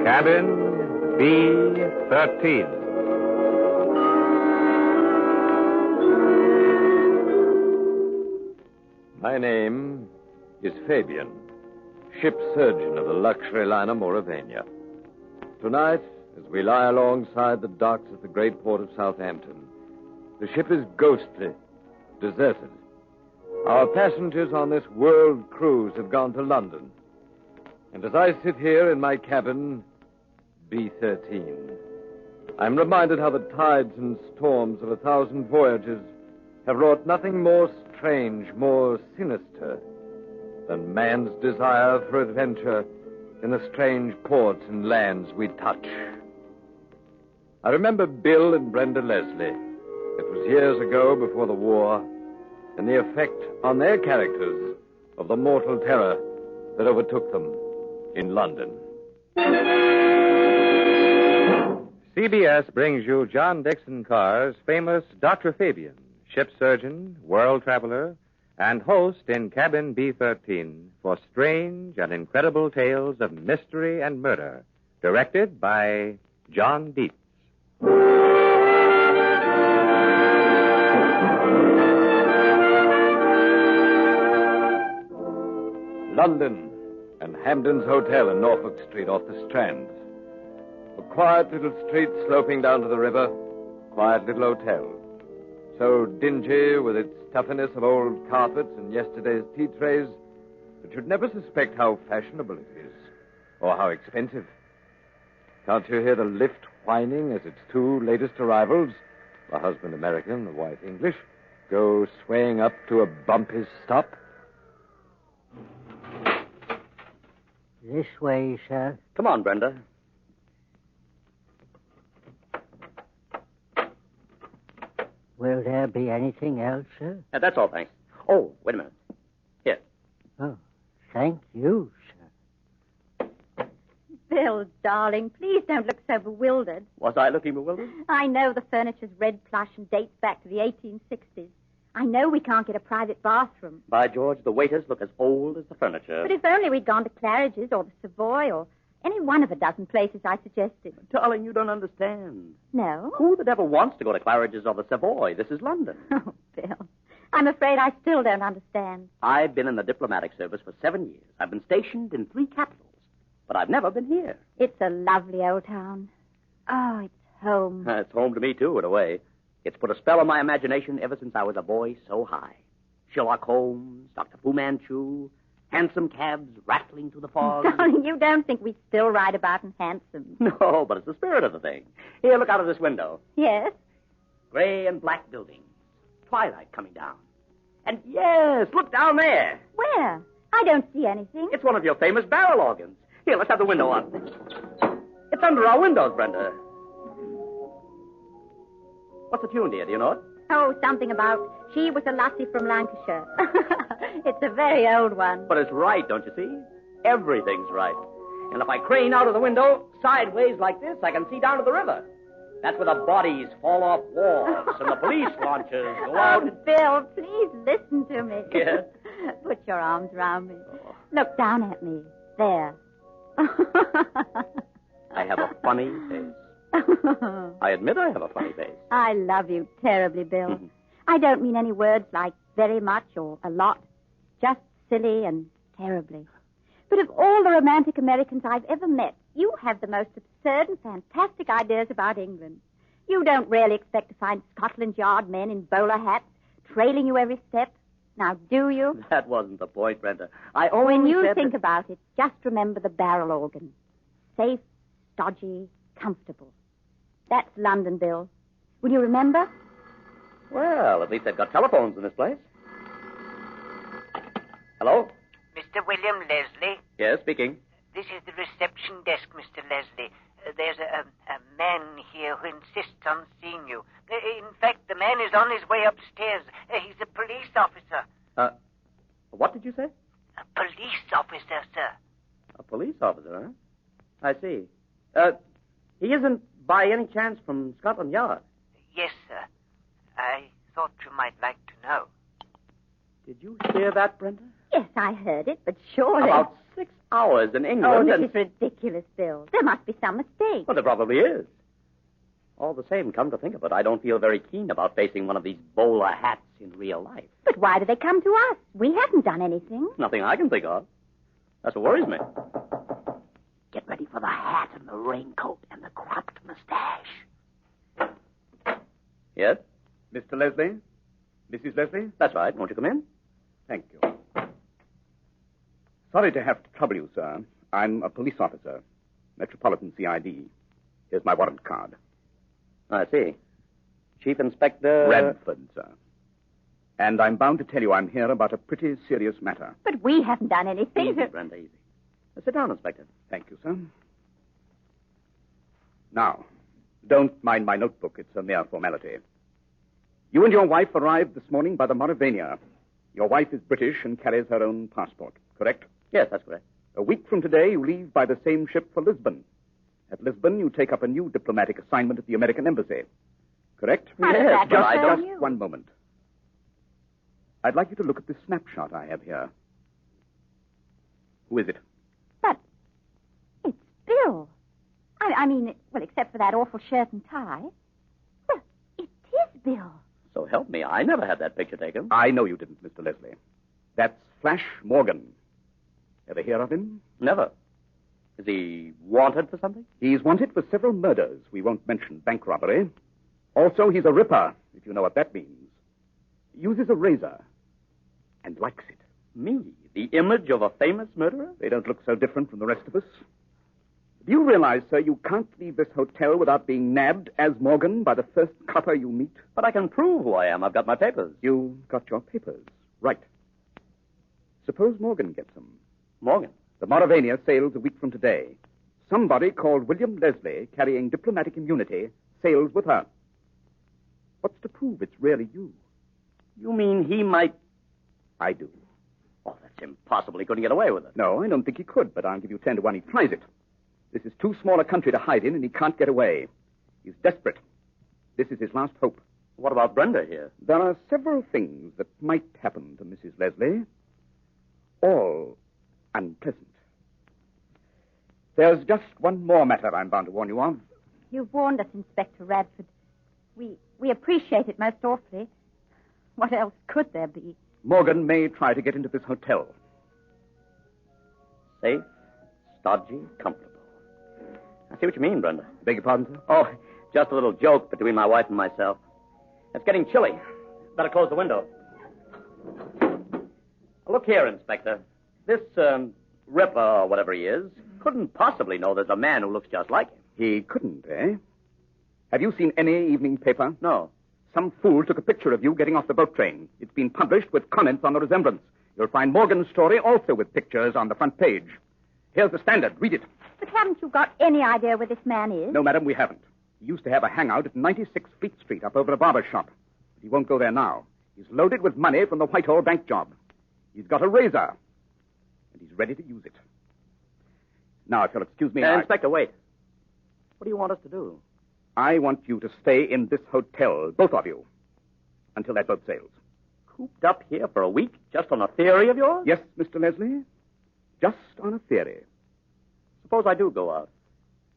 Cabin B-13. My name is Fabian, ship surgeon of the luxury liner Mauravania. Tonight, as we lie alongside the docks of the great port of Southampton, the ship is ghostly, deserted. Our passengers on this world cruise have gone to London. And as I sit here in my cabin, B-13, I'm reminded how the tides and storms of 1,000 voyages have wrought nothing more strange, more sinister than man's desire for adventure in the strange ports and lands we touch. I remember Bill and Brenda Leslie. It was years ago before the war, and the effect on their characters of the mortal terror that overtook them in London. CBS brings you John Dixon Carr's famous Dr. Fabian, ship surgeon, world traveler, and host in Cabin B-13 for strange and incredible tales of mystery and murder, directed by John Dietz. London and Hampden's Hotel in Norfolk Street off the Strand. A quiet little street sloping down to the river, quiet little hotel. So dingy with its stuffiness of old carpets and yesterday's tea trays that you'd never suspect how fashionable it is or how expensive. Can't you hear the lift whining as its two latest arrivals, the husband American, the wife English, go swaying up to a bumpy stop? This way, sir. Come on, Brenda. Will there be anything else, sir? That's all, thanks. Oh, wait a minute. Here. Oh, thank you, sir. Bill, darling, please don't look so bewildered. Was I looking bewildered? I know the furniture's red plush and dates back to the 1860s. I know we can't get a private bathroom. By George, the waiters look as old as the furniture. But if only we'd gone to Claridge's or the Savoy or any one of a dozen places I suggested. Darling, you don't understand. No? Who the devil wants to go to Claridge's or the Savoy? This is London. Oh, Bill, I'm afraid I still don't understand. I've been in the diplomatic service for 7 years. I've been stationed in 3 capitals. But I've never been here. It's a lovely old town. Oh, it's home. It's home to me, too, in a way. It's put a spell on my imagination ever since I was a boy so high. Sherlock Holmes, Dr. Fu Manchu, hansom cabs rattling through the fog. Darling, you don't think we still ride about in hansoms. No, but it's the spirit of the thing. Here, look out of this window. Yes? Gray and black buildings. Twilight coming down. And yes, look down there. Where? I don't see anything. It's one of your famous barrel organs. Here, let's have the window on. It's under our windows, Brenda. What's the tune, dear? Do you know it? Oh, something about she was a lassie from Lancashire. It's a very old one. But it's right, don't you see? Everything's right. And if I crane out of the window, sideways like this, I can see down to the river. That's where the bodies fall off wharves and the police launches go out. Oh, Bill, please listen to me. Yes? Put your arms around me. Look down at me. There. I have a funny face. I admit I have a funny face. I love you terribly, Bill. I don't mean any words like very much or a lot. Just silly and terribly. But of all the romantic Americans I've ever met, you have the most absurd and fantastic ideas about England. You don't really expect to find Scotland Yard men in bowler hats trailing you every step. Now, do you? That wasn't the point, Brenda. I only When you said think that... about it, just remember the barrel organ. Safe, stodgy, comfortable. That's London, Bill. Will you remember? Well, at least they've got telephones in this place. Hello? Mr. William Leslie? Yes, speaking. This is the reception desk, Mr. Leslie. There's a man here who insists on seeing you. In fact, the man is on his way upstairs. He's a police officer. What did you say? A police officer, sir. A police officer, huh? I see. He isn't by any chance from Scotland Yard? Yes, sir. I thought you might like to know. Did you hear that, Brenda? Yes, I heard it, but surely... About 6 hours in Oh, England. this is ridiculous, Bill. There must be some mistake. Well, there probably is. All the same, come to think of it, I don't feel very keen about facing one of these bowler hats in real life. But why do they come to us? We haven't done anything. Nothing I can think of. That's what worries me. Get ready for the hat and the raincoat and the cropped mustache. Yes? Mr. Leslie? Mrs. Leslie? That's right. Won't you come in? Thank you. Sorry to have to trouble you, sir. I'm a police officer, Metropolitan CID. Here's my warrant card. I see. Chief Inspector... Redford, sir. And I'm bound to tell you I'm here about a pretty serious matter. But we haven't done anything. Easy, Brenda, easy. Sit down, Inspector. Thank you, sir. Now, don't mind my notebook. It's a mere formality. You and your wife arrived this morning by the Mauravania. Your wife is British and carries her own passport, correct? Yes, that's correct. A week from today, you leave by the same ship for Lisbon. At Lisbon, you take up a new diplomatic assignment at the American Embassy. Correct? How does Yes, that but I concern don't... you? One moment. I'd like you to look at this snapshot I have here. Who is it? But it's Bill. I mean, well, except for that awful shirt and tie. Well, it is Bill. So help me, I never had that picture taken. I know you didn't, Mr. Leslie. That's Flash Morgan. Ever hear of him? Never. Is he wanted for something? He's wanted for several murders. We won't mention bank robbery. Also, he's a ripper, if you know what that means. He uses a razor and likes it. Me? The image of a famous murderer? They don't look so different from the rest of us. Do you realize, sir, you can't leave this hotel without being nabbed as Morgan by the first copper you meet? But I can prove who I am. I've got my papers. You got your papers. Right. Suppose Morgan gets them. Morgan? The Mauravania sails a week from today. Somebody called William Leslie, carrying diplomatic immunity, sails with her. What's to prove it's really you? You mean he might... I do. Oh, that's impossible. He couldn't get away with it. No, I don't think he could, but I'll give you 10 to 1 he tries it. This is too small a country to hide in, and he can't get away. He's desperate. This is his last hope. What about Brenda here? There are several things that might happen to Mrs. Leslie. All unpleasant. There's just one more matter I'm bound to warn you of. You've warned us, Inspector Radford. We appreciate it most awfully. What else could there be? Morgan may try to get into this hotel. Safe, stodgy, comfortable. I see what you mean, Brenda. Beg your pardon, sir? Oh, just a little joke between my wife and myself. It's getting chilly. Better close the window. Look here, Inspector. This, Ripper, or whatever he is, couldn't possibly know there's a man who looks just like him. He couldn't, eh? Have you seen any evening paper? No. Some fool took a picture of you getting off the boat train. It's been published with comments on the resemblance. You'll find Morgan's story also with pictures on the front page. Here's the Standard. Read it. But haven't you got any idea where this man is? No, madam, we haven't. He used to have a hangout at 96 Fleet Street up over a barber shop. But he won't go there now. He's loaded with money from the Whitehall bank job. He's got a razor. And he's ready to use it. Now, if you'll excuse me... Inspector, wait. What do you want us to do? I want you to stay in this hotel, both of you, until that boat sails. Cooped up here for a week just on a theory of yours? Yes, Mr. Leslie. Just on a theory. Suppose I do go out.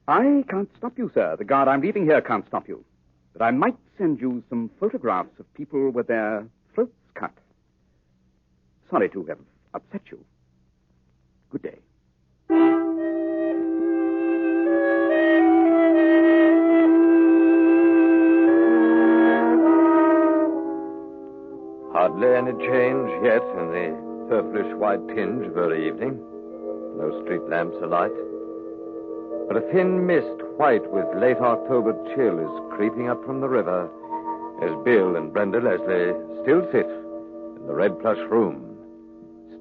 I can't stop you, sir. The guard I'm leaving here can't stop you. But I might send you some photographs of people with their throats cut. Sorry to have upset you. Good day. Hardly any change yet in the purplish white tinge of early evening. No street lamps alight. But a thin mist, white with late October chill, is creeping up from the river as Bill and Brenda Leslie still sit in the red plush room,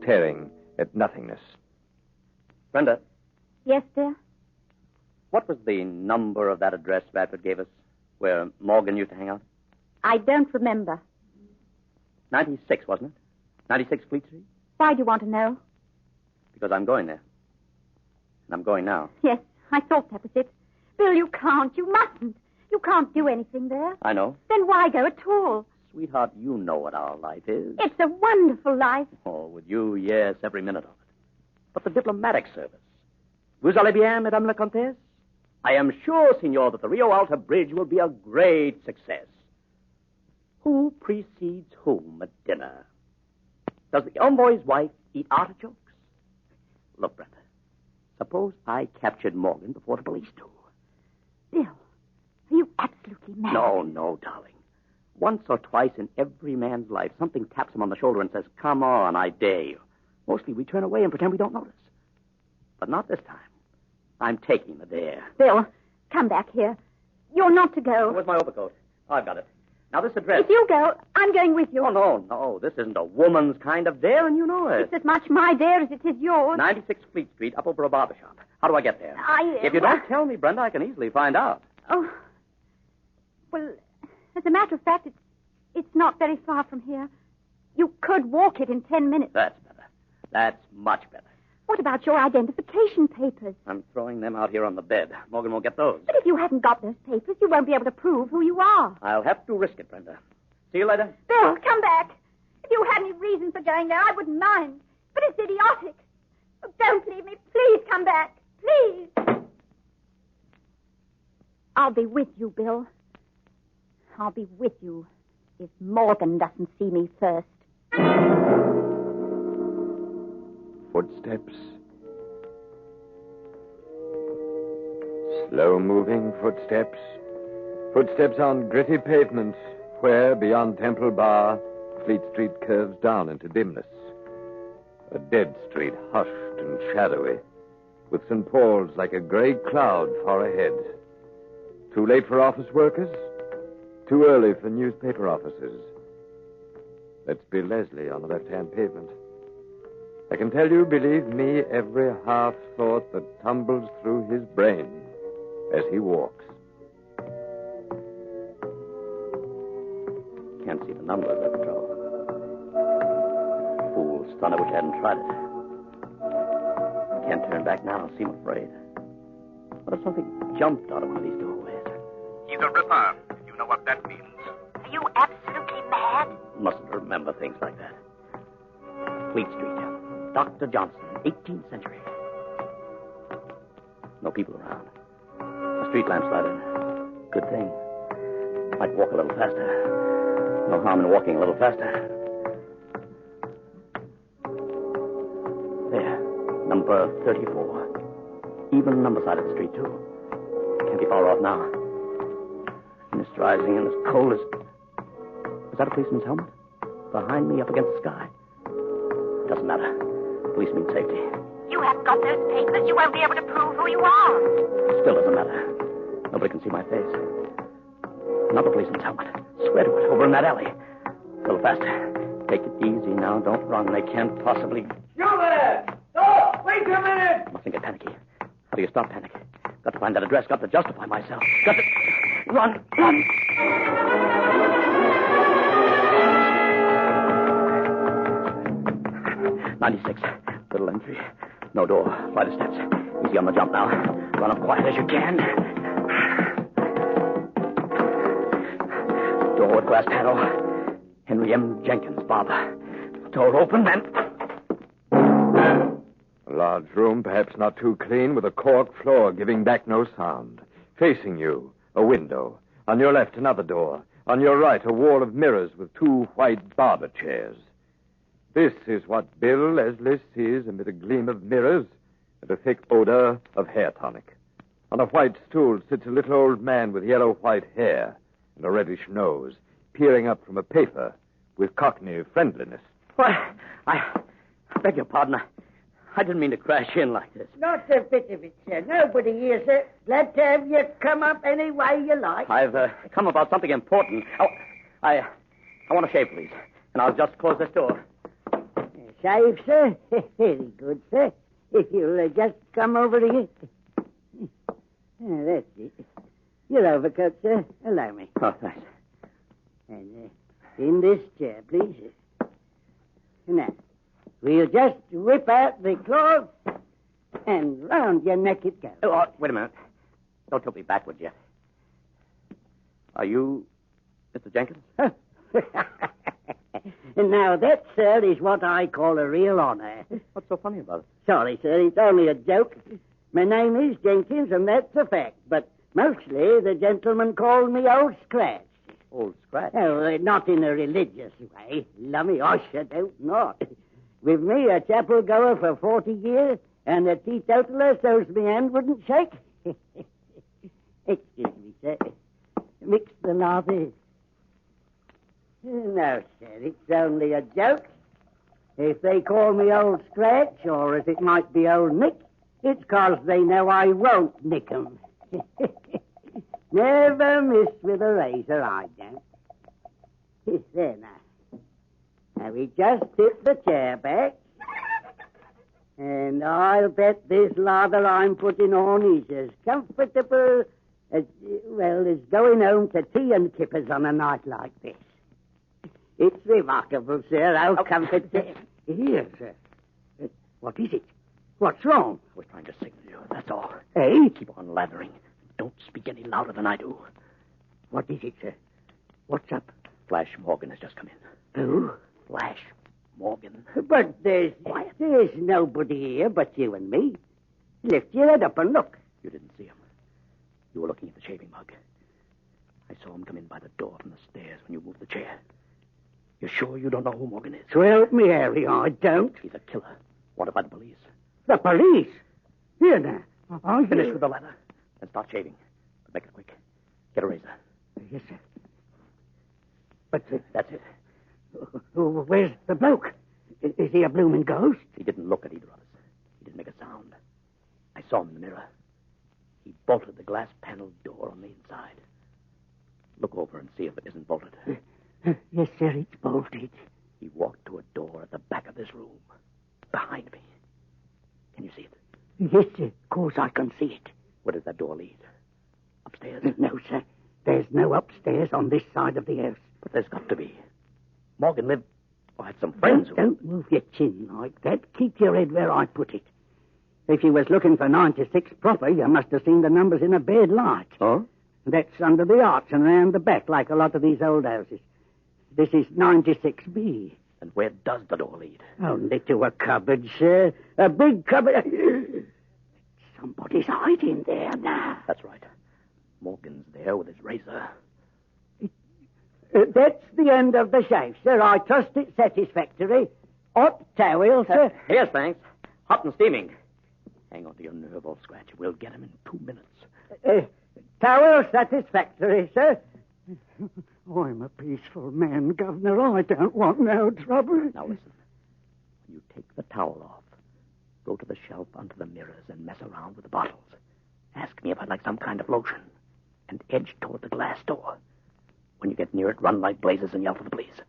staring at nothingness. Brenda, Yes, dear? what was the number of that address Radford gave us, where Morgan used to hang out? I don't remember. 96, wasn't it? 96 Fleet Street? Why do you want to know? Because I'm going there. And I'm going now. Yes, I thought that was it. Bill, you can't. You mustn't. You can't do anything there. I know. Then why go at all? Sweetheart, you know what our life is. It's a wonderful life. Oh, with you, yes, every minute of it. But the diplomatic service. Vous allez bien, Madame la Comtesse? I am sure, Signor, that the Rio Alta Bridge will be a great success. Who precedes whom at dinner? Does the envoy's wife eat artichokes? Look, Brenda, suppose I captured Morgan before the police do. Bill, are you absolutely mad? No, darling. Once or twice in every man's life, something taps him on the shoulder and says, come on, I dare you. Mostly we turn away and pretend we don't notice. But not this time. I'm taking the dare. Bill, come back here. You're not to go. Where's my overcoat? Oh, I've got it. Now, this address. If you go, I'm going with you. Oh, no. This isn't a woman's kind of dare, and you know it. It's as much my dare as it is yours. 96 Fleet Street, up over a barber shop. How do I get there? If you don't tell me, Brenda, I can easily find out. Oh. Well, as a matter of fact, it's not very far from here. You could walk it in 10 minutes. That's better. That's much better. What about your identification papers? I'm throwing them out here on the bed. Morgan won't get those. But if you haven't got those papers, you won't be able to prove who you are. I'll have to risk it, Brenda. See you later. Bill, come back. If you had any reason for going there, I wouldn't mind. But it's idiotic. Oh, don't leave me. Please come back. Please. I'll be with you, Bill. I'll be with you if Morgan doesn't see me first. Footsteps. Slow-moving footsteps. Footsteps on gritty pavements where, beyond Temple Bar, Fleet Street curves down into dimness. A dead street, hushed and shadowy, with St. Paul's like a gray cloud far ahead. Too late for office workers? Too early for newspaper offices. That's Bill Leslie on the left-hand pavement. I can tell you, believe me, every half-thought that tumbles through his brain as he walks. Can't see the numbers, that's the trouble. Fool son, I wish I hadn't tried it. Can't turn back now, seem afraid. What if something jumped out of one of these doorways? He's a ripper. You know what that means. Are you absolutely mad? Mustn't remember things like that. Fleet Street. Dr. Johnson, 18th century. No people around. The street lamp's lighted. Good thing. Might walk a little faster. No harm in walking a little faster. There. Number 34. Even number side of the street, too. Can't be far off now. Mist rising and as cold as... Is that a policeman's helmet? Behind me, up against the sky. Doesn't matter. Police means safety. You haven't got those papers. You won't be able to prove who you are. Still doesn't matter. Nobody can see my face. Another policeman's helmet. Swear to it. Over in that alley. A little faster. Take it easy now. Don't run. They can't possibly... You there! Stop! Wait a minute! Mustn't get panicky. How do you stop panic? Got to find that address. Got to justify myself. Got to... Run! 96. Little entry. No door. Flight of steps. Easy on the jump now. Run up quiet as you can. Door with glass panel. Henry M. Jenkins, barber. Door open and... A large room, perhaps not too clean, with a cork floor giving back no sound. Facing you, a window. On your left, another door. On your right, a wall of mirrors with two white barber chairs. This is what Bill Leslie sees amid a gleam of mirrors and a thick odor of hair tonic. On a white stool sits a little old man with yellow-white hair and a reddish nose, peering up from a paper with cockney friendliness. Why, I beg your pardon. I didn't mean to crash in like this. Not a bit of it, sir. Nobody here, sir. Glad to have you come up any way you like. I've come about something important. Oh, I want to shave, please. And I'll just close this door. Shave, sir? Very good, sir. If you'll just come over here. That's it. Your overcoat, sir. Allow me. Oh, thanks. And in this chair, please. Now, we'll just whip out the cloth and round your neck it goes. Oh, wait a minute. Don't tilt me backwards yet. Are you Mr. Jenkins? And now that, sir, is what I call a real honor. What's so funny about it? Sorry, sir, it's only a joke. My name is Jenkins, and that's a fact. But mostly the gentlemen call me Old Scratch. Old Scratch? Oh, not in a religious way. Lummy, I don't not. With me, a chapel goer for 40 years, and a teetotaler so's my hand wouldn't shake. Excuse me, sir. Mix the lathers. No, sir, it's only a joke. If they call me Old Scratch, or as it might be Old Nick, it's 'cause they know I won't nick 'em. Never miss with a razor, I don't. There now. Now we just tip the chair back. And I'll bet this lather I'm putting on is as comfortable as going home to tea and kippers on a night like this. It's remarkable, sir, how comfortable. Here, sir. What is it? What's wrong? We're trying to signal you, that's all. Eh? Keep on lathering. Don't speak any louder than I do. What is it, sir? What's up? Flash Morgan has just come in. Who? Flash Morgan. But there's nobody here but you and me. Lift your head up and look. You didn't see him. You were looking at the shaving mug. I saw him come in by the door from the stairs when you moved the chair. You're sure you don't know who Morgan is? So help me, Harry, I don't. He's a killer. Wanted by the police. The police? Here now. Finish with the lather and start shaving. But make it quick. Get a razor. Yes, sir. But that's it. Where's the bloke? Is he a blooming ghost? He didn't look at either of us. He didn't make a sound. I saw him in the mirror. He bolted the glass paneled door on the inside. Look over and see if it isn't bolted. Yes, sir, it's bolted. He walked to a door at the back of this room. Behind me. Can you see it? Yes, sir. Of course I can see it. Where does that door lead? Upstairs? No, sir. There's no upstairs on this side of the house. But there's got to be. Morgan lived... I had some friends Don't move your chin like that. Keep your head where I put it. If you was looking for 96 proper, you must have seen the numbers in a bad light. Oh? That's under the arch and around the back, like a lot of these old houses. This is 96B. And where does the door lead? Only to a cupboard, sir. A big cupboard. Somebody's hiding there now. That's right. Morgan's there with his razor. That's the end of the shave, sir. I trust it's satisfactory. Hot towel, sir. Yes, thanks. Hot and steaming. Hang on to your nerve, Old Scratch. We'll get him in 2 minutes. Towel satisfactory, sir. I'm a peaceful man, Governor. I don't want no trouble. Now listen. When you take the towel off, go to the shelf under the mirrors and mess around with the bottles. Ask me if I'd like some kind of lotion. And edge toward the glass door. When you get near it, run like blazes and yell for the police.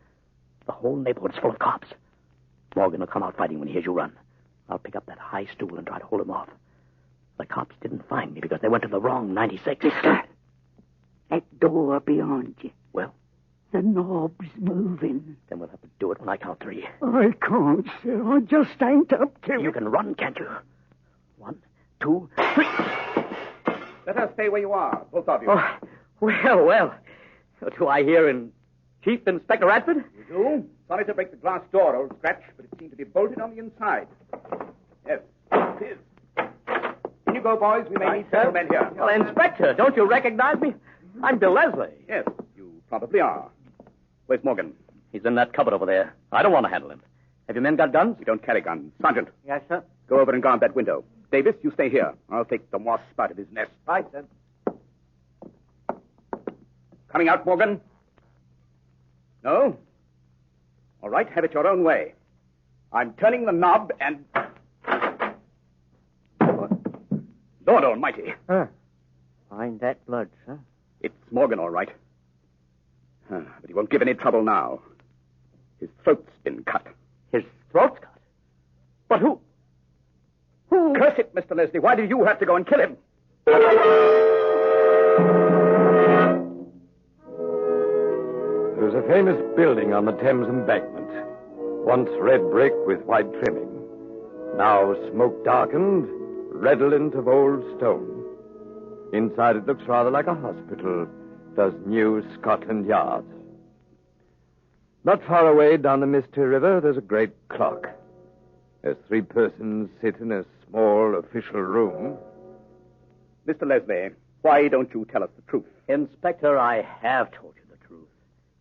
The whole neighborhood's full of cops. Morgan will come out fighting when he hears you run. I'll pick up that high stool and try to hold him off. The cops didn't find me because they went to the wrong 96. That door behind you. Well? The knob's moving. Then we'll have to do it when I count 3. I can't, sir. I just ain't up to it. You can run, can't you? 1, 2, 3. Let us stay where you are, both of you. Oh, well. Do I hear in Chief Inspector Radford? You do? Sorry to break the glass door, Old Scratch, but it seemed to be bolted on the inside. Yes, it is. In you go, boys. We may need several men here. Well, Inspector, don't you recognize me? I'm Bill Leslie. Yes, you probably are. Where's Morgan? He's in that cupboard over there. I don't want to handle him. Have your men got guns? We don't carry guns. Sergeant. Yes, sir. Go over and guard that window. Davis, you stay here. I'll take the wasp out of his nest. Right, sir. Coming out, Morgan? No? All right, have it your own way. I'm turning the knob and... Lord almighty. Find that blood, sir. It's Morgan, all right. But he won't give any trouble now. His throat's been cut. His throat's cut? But who? Who? Curse it, Mr. Leslie. Why do you have to go and kill him? There's a famous building on the Thames embankment. Once red brick with white trimming. Now smoke darkened, redolent of old stone. Inside it looks rather like a hospital, does New Scotland Yard. Not far away down the Misty River, there's a great clock. As 3 persons sit in a small official room. Mr. Leslie, why don't you tell us the truth? Inspector, I have told you the truth.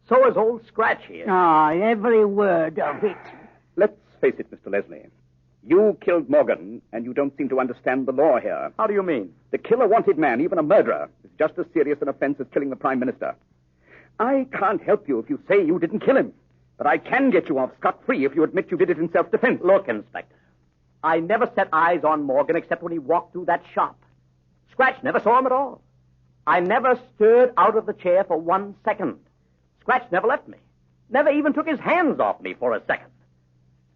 So is old Scratch here. Ah, every word of it. Let's face it, Mr. Leslie. You killed Morgan, and you don't seem to understand the law here. How do you mean? To kill a wanted man, even a murderer, is just as serious an offense as killing the Prime Minister. I can't help you if you say you didn't kill him. But I can get you off scot-free if you admit you did it in self-defense. Look, Inspector, I never set eyes on Morgan except when he walked through that shop. Scratch never saw him at all. I never stirred out of the chair for 1 second. Scratch never left me. Never even took his hands off me for a second.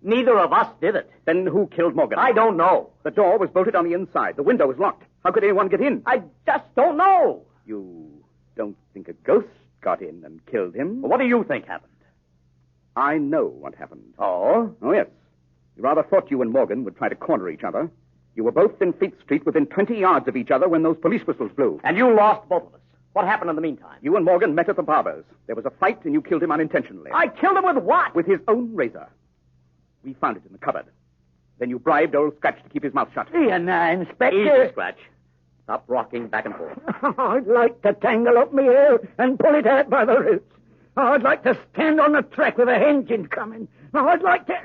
Neither of us did it. Then who killed Morgan? I don't know. The door was bolted on the inside. The window was locked. How could anyone get in? I just don't know. You don't think a ghost got in and killed him? Well, what do you think happened? I know what happened. Oh? Oh, yes. You rather thought you and Morgan would try to corner each other. You were both in Fleet Street within 20 yards of each other when those police whistles blew. And you lost both of us. What happened in the meantime? You and Morgan met at the barber's. There was a fight, and you killed him unintentionally. I killed him with what? With his own razor. We found it in the cupboard. Then you bribed old Scratch to keep his mouth shut. Here now, Inspector. Easy, Scratch. Stop rocking back and forth. I'd like to tangle up my hair and pull it out by the roots. I'd like to stand on the track with a engine coming. I'd like to...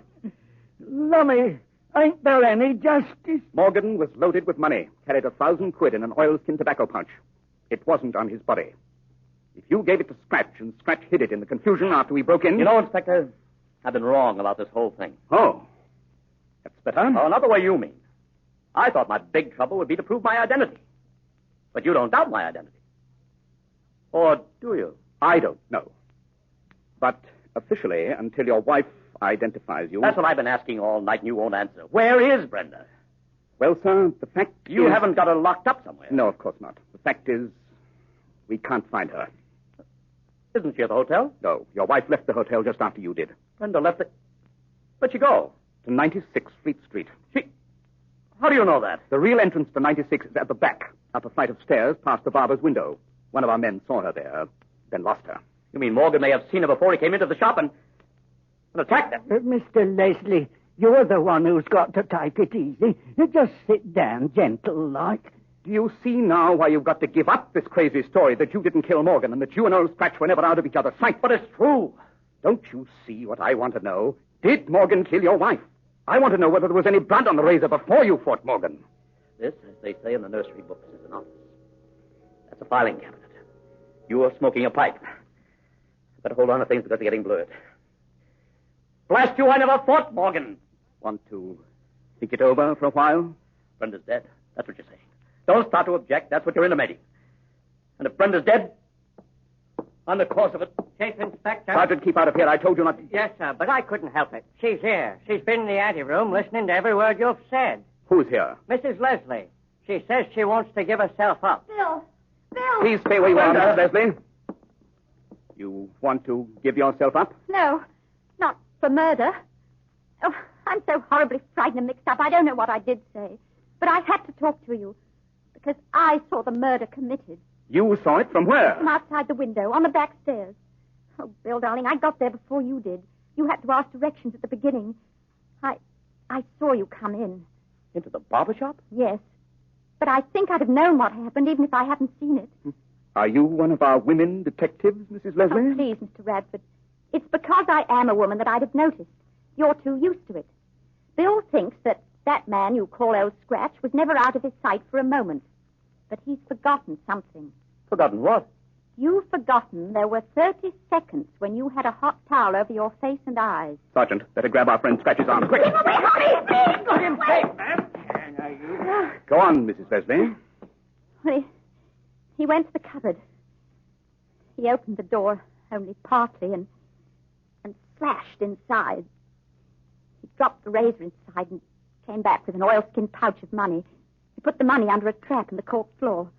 Lummy, ain't there any justice? Morgan was loaded with money, carried 1,000 quid in an oilskin tobacco pouch. It wasn't on his body. If you gave it to Scratch and Scratch hid it in the confusion after we broke in... You know, Inspector, I've been wrong about this whole thing. Oh. That's better. Oh, not the way you mean. I thought my big trouble would be to prove my identity. But you don't doubt my identity. Or do you? I don't know. But officially, until your wife identifies you... That's what I've been asking all night, and you won't answer. Where is Brenda? Well, sir, the fact You is... haven't got her locked up somewhere. No, of course not. The fact is, we can't find her. Isn't she at the hotel? No, your wife left the hotel just after you did. Brenda left it. Where'd she go? To 96 Fleet Street. How do you know that? The real entrance to 96 is at the back, up a flight of stairs past the barber's window. One of our men saw her there, then lost her. You mean Morgan may have seen her before he came into the shop and attacked her? Mr. Leslie, you're the one who's got to take it easy. Just sit down, gentle-like. Do you see now why you've got to give up this crazy story that you didn't kill Morgan and that you and old Scratch were never out of each other's sight? But it's true. Don't you see what I want to know? Did Morgan kill your wife? I want to know whether there was any blood on the razor before you fought Morgan. This, as they say in the nursery books, is an office. That's a filing cabinet. You are smoking a pipe. Better hold on to things because they're getting blurred. Blast you, I never fought Morgan. Want to think it over for a while? Brenda's dead. That's what you're saying. Don't start to object. That's what you're intimating. And if Brenda's dead, I'm the cause of it. Chief Inspector. Sergeant, keep out of here. I told you not to... Yes, sir, but I couldn't help it. She's here. She's been in the anteroom listening to every word you've said. Who's here? Mrs. Leslie. She says she wants to give herself up. Bill! Please stay where you are, Mrs. Leslie. You want to give yourself up? No, not for murder. Oh, I'm so horribly frightened and mixed up. I don't know what I did say. But I had to talk to you because I saw the murder committed. You saw it from where? From outside the window, on the back stairs. Oh, Bill, darling, I got there before you did. You had to ask directions at the beginning. I saw you come in. Into the barber shop? Yes. But I think I'd have known what happened even if I hadn't seen it. Are you one of our women detectives, Mrs. Leslie? Oh, please, Mr. Radford. It's because I am a woman that I'd have noticed. You're too used to it. Bill thinks that man you call old Scratch was never out of his sight for a moment. But he's forgotten something. Forgotten what? You've forgotten there were 30 seconds when you had a hot towel over your face and eyes. Sergeant, better grab our friend Scratch's arm, quick. Keep away, Holly! Please! Got him safe, ma'am. Go on, Mrs. Leslie. Well, he went to the cupboard. He opened the door only partly and slashed inside. He dropped the razor inside and came back with an oilskin pouch of money. He put the money under a trap in the court floor.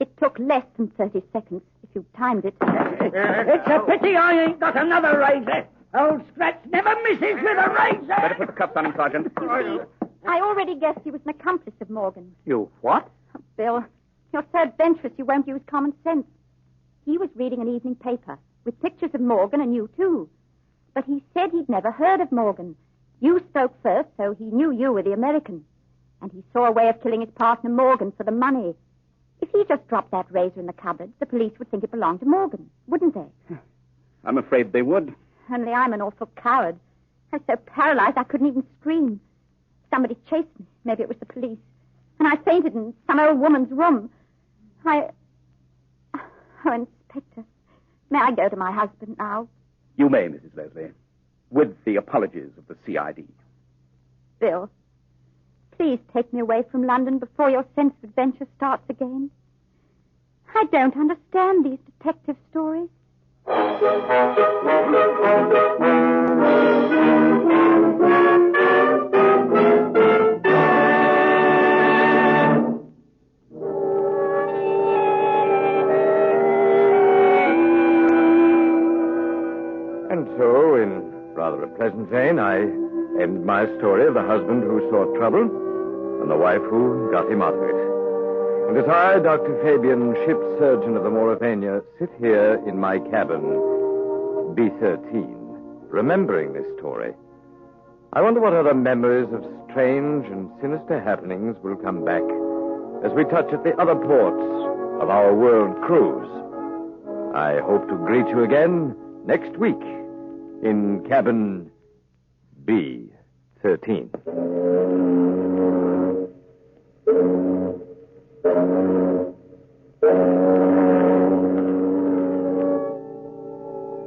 It took less than 30 seconds if you timed it. It's a pity I ain't got another razor. Old Scratch never misses with a razor. Better put the cuffs on him, Sergeant. You see, I already guessed he was an accomplice of Morgan. You what? Oh, Bill, you're so adventurous you won't use common sense. He was reading an evening paper with pictures of Morgan and you, too. But he said he'd never heard of Morgan. You spoke first, so he knew you were the American. And he saw a way of killing his partner Morgan for the money. If he just dropped that razor in the cupboard, the police would think it belonged to Morgan, wouldn't they? I'm afraid they would. Only I'm an awful coward. I was so paralyzed I couldn't even scream. Somebody chased me. Maybe it was the police. And I fainted in some old woman's room. Oh, Inspector, may I go to my husband now? You may, Mrs. Leslie, with the apologies of the CID. Bill, please take me away from London before your sense of adventure starts again. I don't understand these detective stories. And so, in rather a pleasant vein, I end my story of the husband who sought trouble and the wife who got him out of it. And as I, Dr. Fabian, ship's surgeon of the Mauravania, sit here in my cabin, B-13, remembering this story, I wonder what other memories of strange and sinister happenings will come back as we touch at the other ports of our world cruise. I hope to greet you again next week in cabin B-13.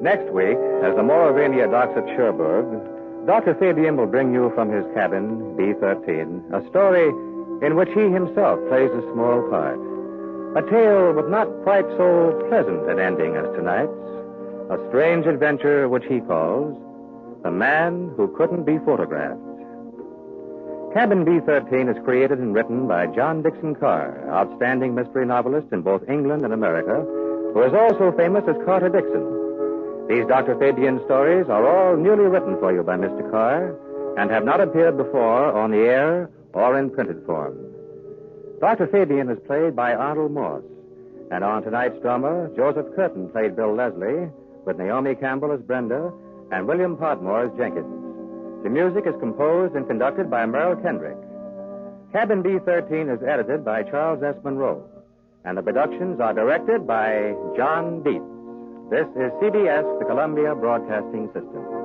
Next week, as the Mauravania docks at Cherbourg, Dr. Fabian will bring you from his cabin, B-13, a story in which he himself plays a small part. A tale with not quite so pleasant an ending as tonight's. A strange adventure which he calls The Man Who Couldn't Be Photographed. Cabin B-13 is created and written by John Dixon Carr, outstanding mystery novelist in both England and America, who is also famous as Carter Dixon. These Dr. Fabian stories are all newly written for you by Mr. Carr and have not appeared before on the air or in printed form. Dr. Fabian is played by Arnold Moss, and on tonight's drama, Joseph Curtin played Bill Leslie, with Naomi Campbell as Brenda and William Podmore as Jenkins. The music is composed and conducted by Merle Kendrick. Cabin B-13 is edited by Charles S. Monroe, and the productions are directed by John Dietz. This is CBS, the Columbia Broadcasting System.